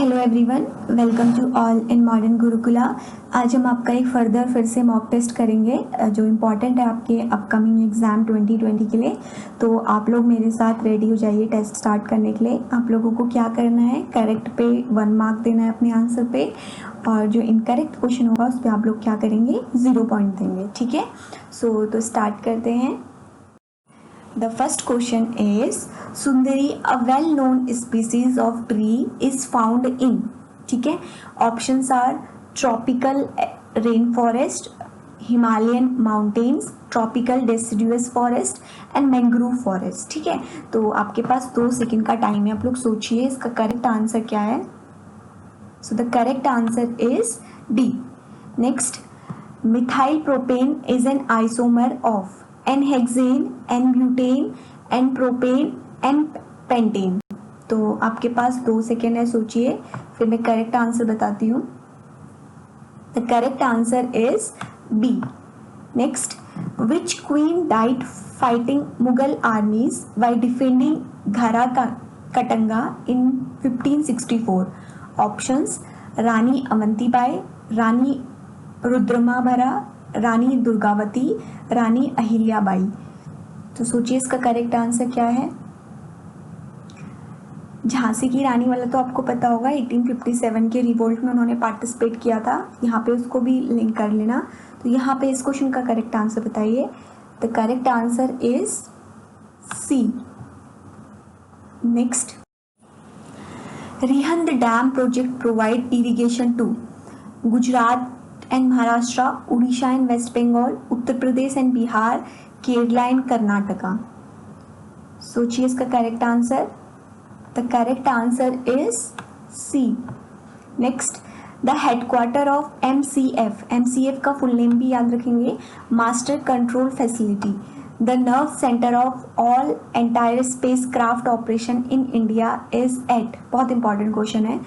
Hello everyone, welcome to all in modern Gurukula. आज हम आपका एक फर्दर फिर से मॉक टेस्ट करेंगे जो इम्पॉर्टेंट है आपके अपकमिंग एग्ज़ाम 2020 के लिए। तो आप लोग मेरे साथ रेडी हो जाइए टेस्ट स्टार्ट करने के लिए। आप लोगों को क्या करना है, करेक्ट पे 1 मार्क देना है अपने आंसर पे, और जो इनकरेक्ट क्वेश्चन होगा उस पर आप लोग क्या करेंगे, 0 पॉइंट देंगे। ठीक है, तो स्टार्ट करते हैं। The first question is Sundari, a well-known species of tree, is found in. ठीक है, options are tropical rainforest, Himalayan mountains, tropical deciduous forest and mangrove forest. ठीक है, तो आपके पास 2 सेकंड का टाइम है, आप लोग सोचिए इसका करेक्ट आंसर क्या है। So the correct answer is D. Next, methyl propane is an isomer of N-hexane, N-butane, N-propane, N-pentane। तो आपके पास 2 सेकेंड है, सोचिए, फिर मैं करेक्ट आंसर बताती हूँ। The correct answer is B. Next, which queen died fighting Mughal armies while defending Garha Katanga in 1564? Options: Rani Avantibai, Rani Rudramabhara, Rani Durgavati, Rani Ahilyabai. तो सोचिए इसका करेक्ट आंसर क्या है। झांसी की रानी वाला तो आपको पता होगा, 1857 के रिवोल्ट में उन्होंने पार्टिसिपेट किया था, यहाँ पे उसको भी लिंक कर लेना। तो यहाँ पे इस क्वेश्चन का करेक्ट आंसर बताइए। The correct answer is C. Next, Rihand dam project provide irrigation to Gujarat and Maharashtra, Odisha and West Bengal, Uttar Pradesh and Bihar, Kerala and Karnataka. सोचिए इसका correct answer. The correct answer is C. Next, the headquarter of MCF का full name भी याद रखेंगे, master control facility, the nerve centre of all entire space craft operation in India is at. बहुत important question है,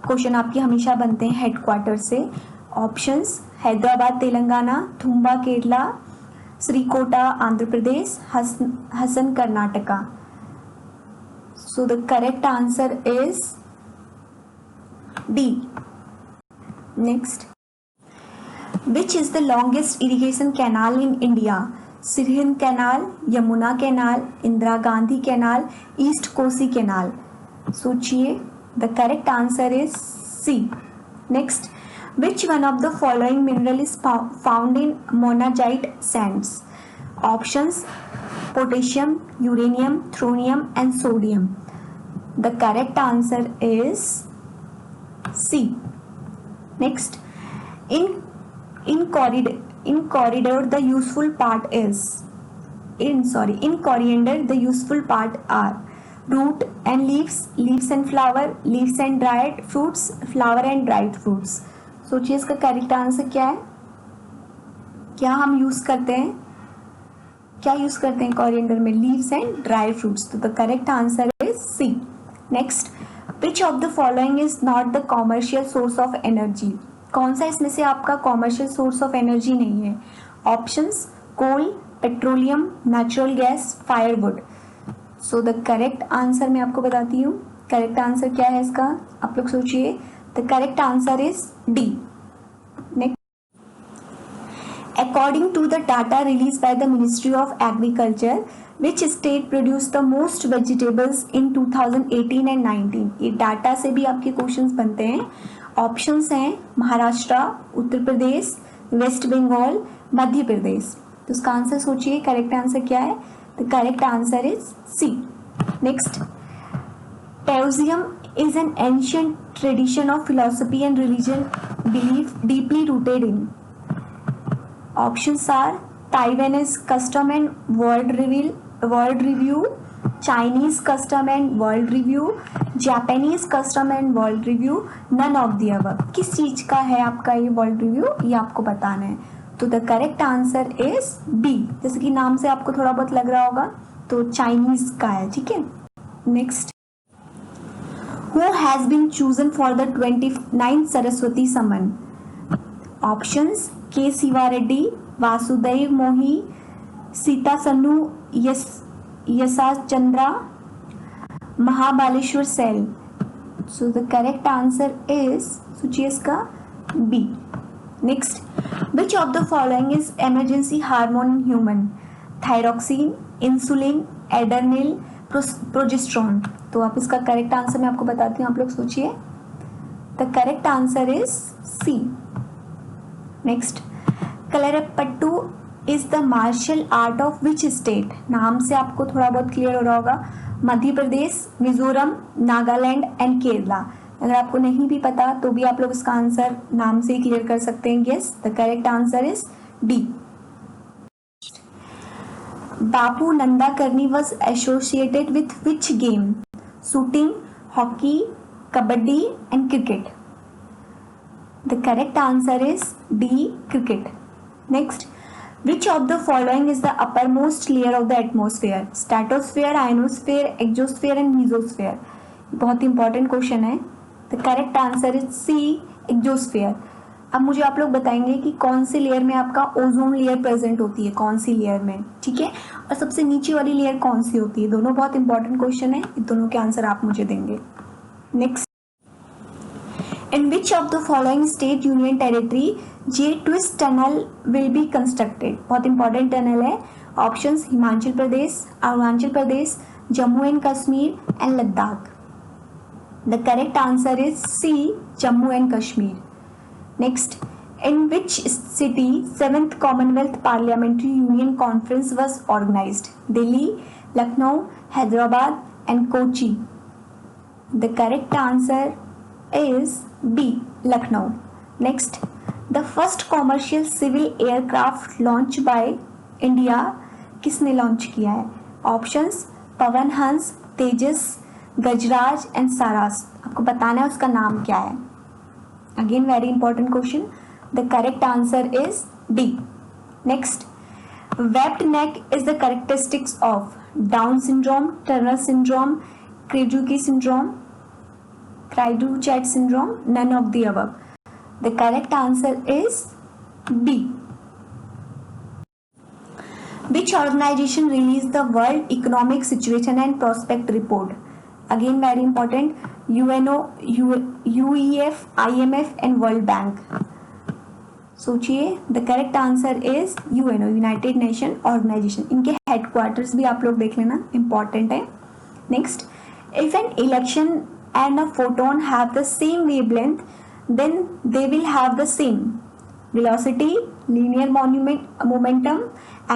question आपके हमेशा बनते हैं हेडक्वार्टर से। Options: Hyderabad Telangana, Thumba Kerala, Shrikota Andhra Pradesh, Hassan Karnataka. So the correct answer is D. Next, which is the longest irrigation canal in India? Sirhind canal, Yamuna canal, Indira Gandhi canal, east Kosi canal. सोचिए, the correct answer is C. Next, which one of the following mineral is found in monazite sands? Options: potassium, uranium, thorium and sodium. The correct answer is C. Next, in coriander the useful part is in coriander the useful part are root and leaves and flower, leaves and dried fruits, flower and dried fruits. सोचिए इसका correct answer क्या है। क्या हम use करते हैं, क्या use करते हैं कोरिएंडर में? Leaves and dry fruits. तो the correct answer is C. Next, which of the following is not the commercial source of energy? कौन सा इसमें से आपका कॉमर्शियल सोर्स ऑफ एनर्जी नहीं है? Options: coal, petroleum, natural gas, firewood. So the correct answer मैं आपको बताती हूँ। करेक्ट आंसर क्या है इसका, आप लोग सोचिए। The correct answer is D. Next, according to the data released by the Ministry of Agriculture, which state produced the most vegetables in 2018 and 19? ये डाटा से भी आपके क्वेश्चंस बनते हैं। ऑप्शंस हैं महाराष्ट्र, उत्तर प्रदेश, वेस्ट बंगाल, मध्य प्रदेश। तो उसका आंसर सोचिए, करेक्ट आंसर क्या है? The correct answer is C. Next, Taoism is an ancient tradition of philosophy and religion belief deeply rooted in. Options are Taiwanese custom and world review, Chinese custom and world review, Japanese custom and world review, none of the above. किस चीज का है आपका ये world review, ये आपको बताना है। तो the correct answer is B. जैसे कि नाम से आपको थोड़ा बहुत लग रहा होगा, तो चाइनीज का है। ठीक है, next, who has been chosen for the 29th Saraswati Samman? Options: K. Siva Reddy, Vasudev Mohi, Sita Sanu, Yasa Chandra, Mahabaleshwar Sel। So the correct answer is, सोचिए इसका, B. Next, which of the following is emergency hormone in human? Thyroxine, insulin, adrenal, progesterone. तो आप इसका correct answer मैं आपको बताती हूँ, आप लोग सोचिए. The correct answer is C. Next, कलरपट्टू is the martial art of which state? नाम से आपको थोड़ा बहुत क्लियर हो रहा होगा. मध्य प्रदेश, मिजोरम, नागालैंड एंड केरला. अगर आपको नहीं भी पता तो भी आप लोग इसका आंसर नाम से ही क्लियर कर सकते हैं. Yes, the correct answer is D. Bapu Nadkarni was associated with which game? Shooting, hockey, kabaddi and cricket. The correct answer is D, cricket. Next, which of the following is the uppermost layer of the atmosphere? Stratosphere, ionosphere, exosphere and mesosphere. बहुत important question है. The correct answer is C, exosphere. अब मुझे आप लोग बताएंगे कि कौन सी layer में आपका ओजोन लेयर प्रेजेंट होती है, कौन सी लेयर में, ठीक है, और सबसे नीचे वाली लेयर कौन सी होती है. दोनों बहुत इंपॉर्टेंट क्वेश्चन है, इन दोनों के आंसर आप मुझे देंगे. Next, in which of the following state union territory J twist tunnel will be constructed? बहुत इंपॉर्टेंट टनल है. Options Himachal Pradesh, Arunachal Pradesh, Jammu and Kashmir and Ladakh. The correct answer is C, Jammu and Kashmir. Next, in which city 7th Commonwealth Parliamentary Union Conference was organized? Delhi, Lucknow, Hyderabad and Kochi. The correct answer is B, Lucknow. Next, the first commercial civil aircraft launched by India किसने launch किया है? Options Pawan Hans, Tejas, Gajraj and सारास. आपको बताना है उसका नाम क्या है. Again very important question. The correct answer is D. Next, webbed neck is the characteristics of Down syndrome, Turner syndrome, क्रेजुकी syndrome, Craig-Duchat syndrome, none of the above. The correct answer is B. Which organization released the World Economic Situation and Prospect Report? Again very important. UNO, UEF, IMF and World Bank. सोचिए. The correct answer is UNO, United Nation Organization. इनके headquarters भी आप लोग देख लेना, important है. Next, if an election and a photon have the same wavelength, then they will have the same velocity, linear momentum,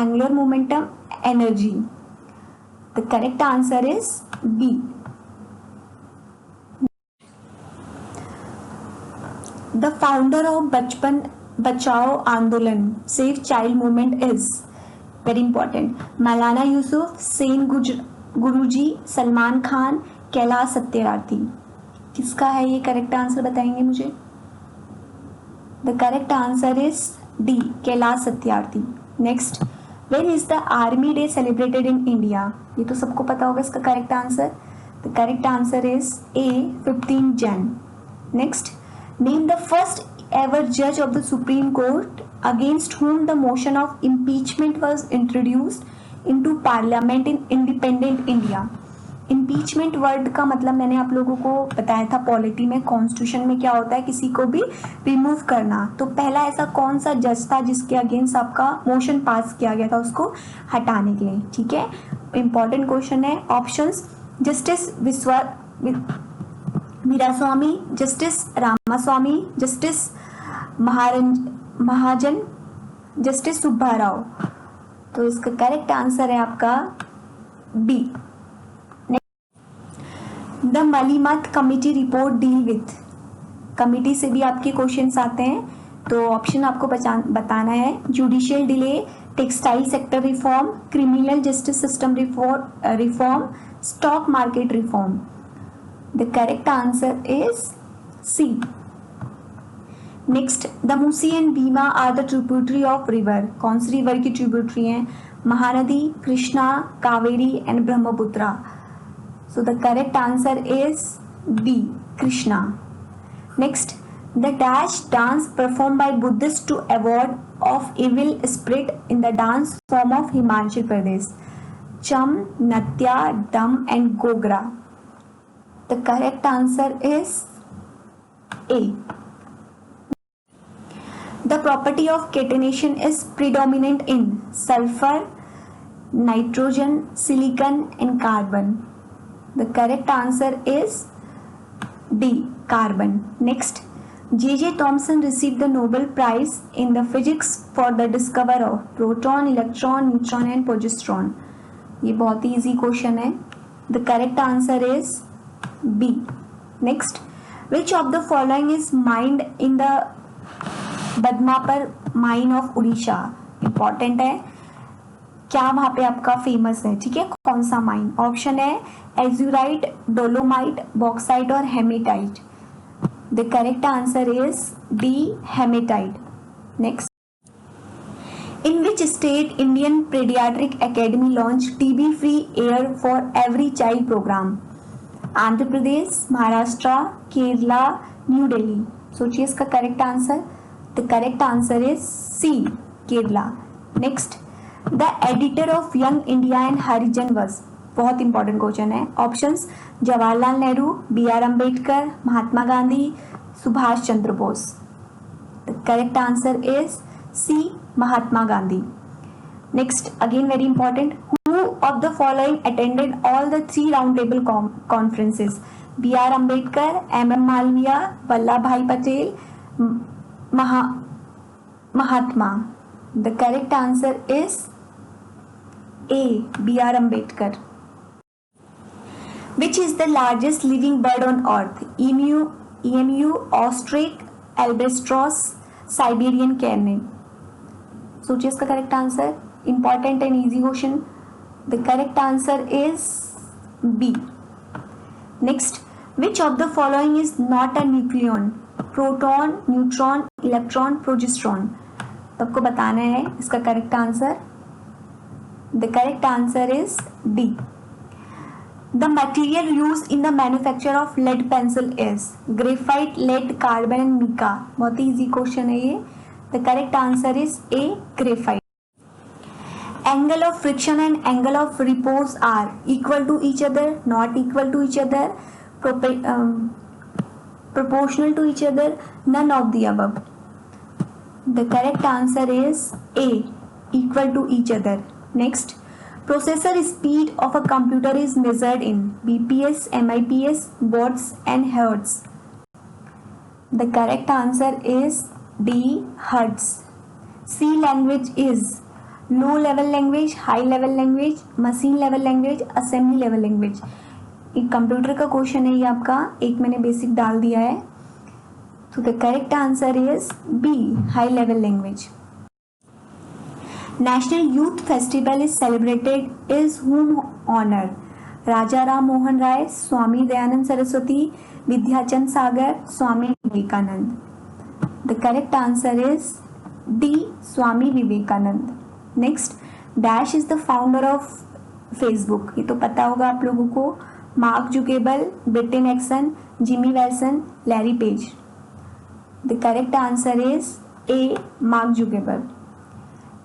angular momentum, energy. The correct answer is B. The founder of Bachpan Bachao Andolan, Save Child Movement is, very important, Maulana Yusuf, Sen Guruji, Salman Khan, Kailash Satyarthi. किसका है ये correct answer, बताएंगे मुझे. The correct answer is D, Kailash Satyarthi. Next, when is the army day celebrated in India? ये तो सबको पता होगा इसका correct answer. The correct answer is A, 15 Jan. Next, name the first ever जज of the supreme court against whom the motion of impeachment was introduced into parliament in independent India. Impeachment word का मतलब मैंने आप लोगों को बताया था polity में, कॉन्स्टिट्यूशन में क्या होता है, किसी को भी रिमूव करना. तो पहला ऐसा कौन सा जज था जिसके अगेंस्ट आपका मोशन पास किया गया था उसको हटाने के लिए, ठीक है. इंपॉर्टेंट क्वेश्चन है. Options justice Veeraswami, justice Ramaswami, justice Mahajan, justice Subba Rao. तो इसका करेक्ट आंसर है आपका B. The Malimath committee report deal with, committee से भी आपके क्वेश्चंस आते हैं, तो ऑप्शन आपको बताना है. Judicial delay, textile sector reform, criminal justice system reform, stock market reform. The correct answer is C. Next, the Musi and Bhima are the tributary of river. कौन सी रिवर की ट्रिब्यूटरी हैं? Mahanadi, Krishna, Kaveri and Brahmaputra. So the correct answer is B, Krishna. Next, the dash dance performed by Buddhists to avoid of evil spirit in the dance form of Himachal Pradesh. Cham, Natya, Dam and Gogra. The correct answer is A. The property of catenation is predominant in sulfur, nitrogen, silicon and carbon. The correct answer is D. Carbon. Next, J.J. Thomson received the Nobel Prize in the physics for the discovery of proton, electron, neutron and progesterone. ये बहुत ही easy question है. The correct answer is B. Next, which of the following is mined in the Badampahar mine of Orissa? Important है, क्या वहां पे आपका famous है, ठीक है, कौन सा माइन? ऑप्शन है एज्यूराइट, डोलोमाइट, बॉक्साइट और hematite. The correct answer is D, hematite. Next, in which state Indian pediatric academy launch TB free air for every child program? Andhra Pradesh, Maharashtra, Kerala, New Delhi. सोचिए इसका correct answer. The correct answer is C. Kerala. Next, the editor of Young India and Harijan was. बहुत important question है. Options Jawaharlal Nehru, B R Ambedkar, Mahatma Gandhi, Subhash Chandra Bose. The correct answer is C. Mahatma Gandhi. Next, again very important. Who of the following attended all the 3 round table conferences? B R Ambedkar, M M Malviya, Vallabh Bhai Patel, Mahatma. The correct answer is A. B. R. Ambedkar. Which is the largest living bird on earth? Emu, ostrich, albatross, Siberian canary. सोचिए इसका correct answer. Important and easy question. The correct answer is B. Next, which of the following is not a nucleon? Proton, neutron, electron, progesterone. तो आपको बताना है इसका correct answer. The correct answer is D. The material use in the manufacture of lead pencil is graphite, lead, carbon and mica. बहुत ही easy question है ये. The correct answer is A, graphite. Angle of friction and angle of repose are equal to each other, not equal to each other, proportional to each other, none of the above. The correct answer is A, equal to each other. Next, processor speed of a computer is measured in BPS, MIPS, watts and hertz. The correct answer is D, hertz. C language is low level language, high level language, machine level language, assembly level language. एक computer का question है ये आपका, एक मैंने basic डाल दिया है. तो the correct answer is B, high level language. National youth festival is celebrated is whom honour? Raja Ram Mohan Roy, Swami Dayanand Saraswati, Vidyachand Sagar, Swami Vivekananda. The correct answer is D, Swami Vivekananda. Next, dash is the founder of Facebook? ये तो पता होगा आप लोगों को. Mark Zuckerberg, Brian Acton, Jimmy Wales, Larry Page. The correct answer is A, Mark Zuckerberg.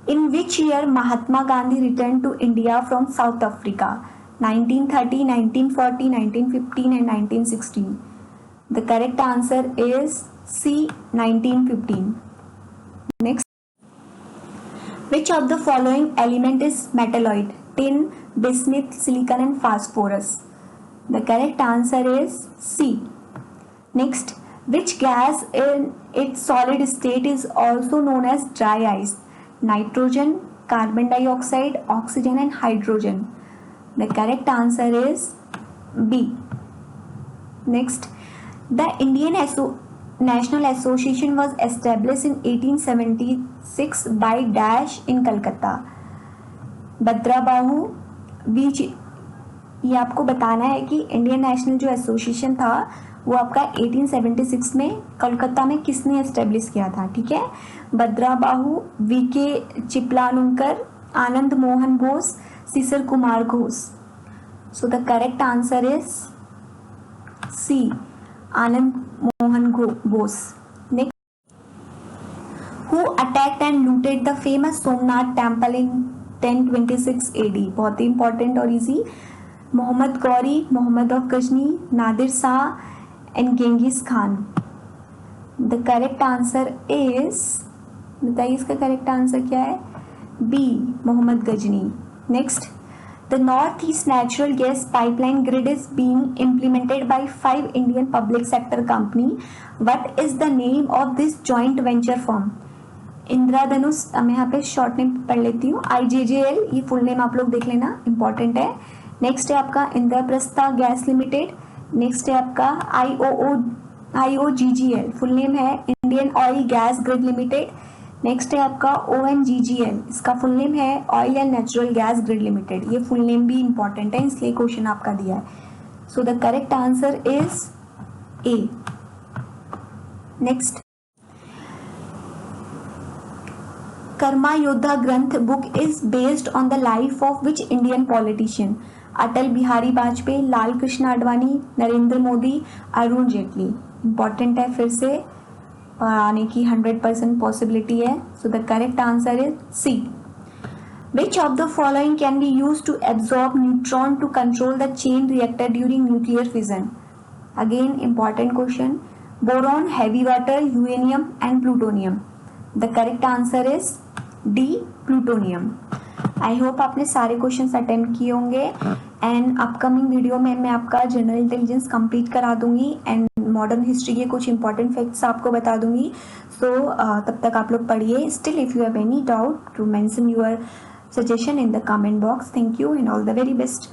In which year Mahatma Gandhi return to India from South Africa? 1930, 1940, 1915 and 1916. The correct answer is C, 1915. Next, which of the following element is metalloid? Tin, bismuth, silicon and phosphorus. The correct answer is C. Next, which gas in its solid state is also known as dry ice? Nitrogen, carbon dioxide, oxygen and hydrogen. The correct answer is B. Next, the Indian National Association was established in 1876 by dash in Calcutta. भद्राबाहु, which, ये आपको बताना है कि Indian national जो association था वो आपका 1876 में कलकत्ता में किसने एस्टेब्लिश किया था, ठीक है. Bhadrabahu, VK Chiplunkar, Anand Mohan Ghosh, Sisir Kumar Ghosh. So the correct answer is C, Anand Mohan Ghosh. Next, who attacked and looted the famous Somnath temple in 1026 AD? बहुत ही इंपॉर्टेंट और easy. Mohammad Ghori, Mohammad of Ghazni, Nadir Shah and Genghis Khan. The correct answer is, बताइए इसका करेक्ट आंसर क्या है? B, Mohammad Ghazni. Next, the north east natural gas pipeline grid is being implemented by 5 Indian public sector company. What is the name of this joint venture firm? इंद्राधनुष, मैं यहाँ पे short name पढ़ लेती हूँ, IJJL, ये full name आप लोग देख लेना, इंपॉर्टेंट है। नेक्स्ट है आपका इंद्रप्रस्था गैस लिमिटेड। नेक्स्ट है आपका IOGGL, फुल नेम है Indian oil gas grid limited. Next है आपका ONGGL, इसका फुल नेम है oil and natural gas grid limited. ये फुल नेम भी इंपॉर्टेंट है, इसलिए क्वेश्चन आपका दिया है। So the correct answer is A. Next, Karma योद्धा ग्रंथ book is based on the life of which Indian politician? Atal Bihari Vajpayee, Lal Krishna Advani, Narendra Modi, Arun Jaitley. Important है, फिर से आने की 100% पॉसिबिलिटी है। So the correct answer is C. Which of the following can be use to absorb neutron to control the chain reactor during nuclear fission? Again important question. Boron, heavy water, uranium and plutonium. The correct answer is D, plutonium. I hope आपने सारे questions attempt किए होंगे and upcoming video में मैं आपका general intelligence complete करा दूंगी and modern history के कुछ इंपॉर्टेंट फैक्ट्स आपको बता दूंगी। सो तब तक आप लोग पढ़िए। Still if you have any doubt to mention your suggestion in the comment box. Thank you and all the very best.